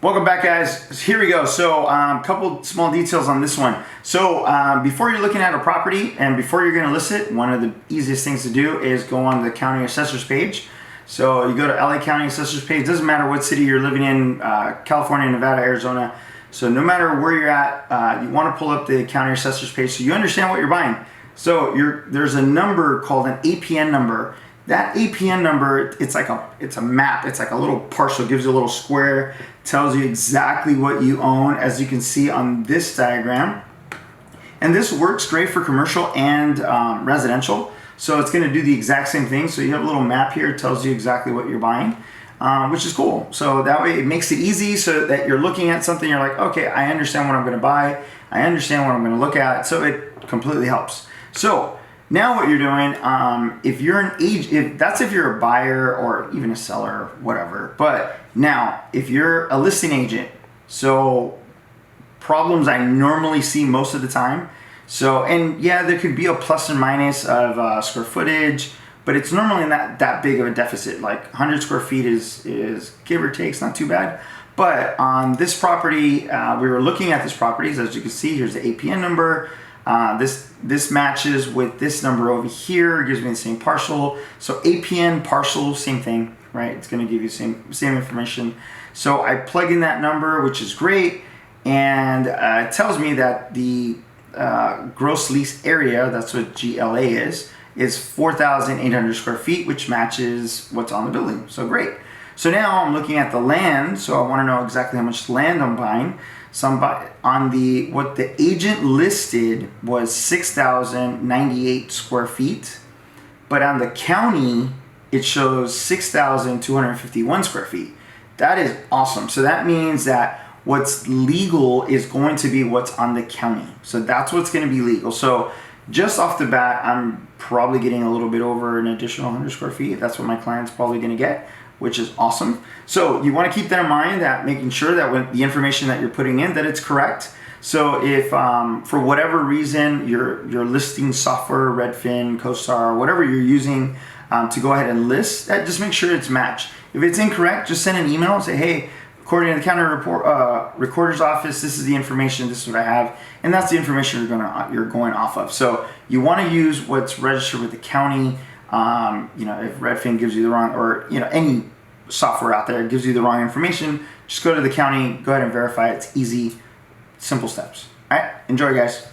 Welcome back, guys. Here we go. So a couple small details on this one. So before you're looking at a property and before you're going to list it, one of the easiest things to do is go on the county assessors page. So you go to LA County Assessors page. Doesn't matter what city you're living in, California, Nevada, Arizona. So no matter where you're at, you want to pull up the county assessors page so you understand what you're buying. So there's a number called an APN number. That APN number, it's a map. It's like a little parcel. It gives you a little square, tells you exactly what you own, as you can see on this diagram. And this works great for commercial and residential. So it's going to do the exact same thing. So you have a little map here. It tells you exactly what you're buying, which is cool. So that way it makes it easy so that you're looking at something. You're like, okay, I understand what I'm going to buy. I understand what I'm going to look at. So it completely helps. So now what you're doing, if you're an agent, if you're a buyer or even a seller, whatever. But now, if you're a listing agent, so problems I normally see most of the time. So, and yeah, there could be a plus and minus of square footage, but it's normally not that big of a deficit. Like 100 square feet is give or take, it's not too bad. But on this property, we were looking at this property, as you can see, here's the APN number. This matches with this number over here, gives me the same parcel. So APN parcel, same thing, right? It's going to give you same information. So I plug in that number, which is great, and it tells me that the gross lease area, that's what GLA is 4,800 square feet, which matches what's on the building. So great. So now I'm looking at the land, so I want to know exactly how much land I'm buying. So on what the agent listed was 6,098 square feet, but on the county it shows 6,251 square feet. That is awesome. So that means that what's legal is going to be what's on the county. So that's what's going to be legal. So just off the bat, I'm probably getting a little bit over an additional 100 square feet. That's what my client's probably going to get, which is awesome. So you want to keep that in mind, that making sure that when the information that you're putting in, that it's correct. So if for whatever reason your listing software, Redfin, CoStar, whatever you're using to go ahead and list, that just make sure it's matched. If it's incorrect, just send an email and say, hey, according to the county recorder's office, this is the information, this is what I have, and that's the information you're going off of. So you want to use what's registered with the county. If Redfin gives you the wrong, or any software out there gives you the wrong information, just go to the county, go ahead and verify it. It's easy, simple steps. All right, enjoy, guys.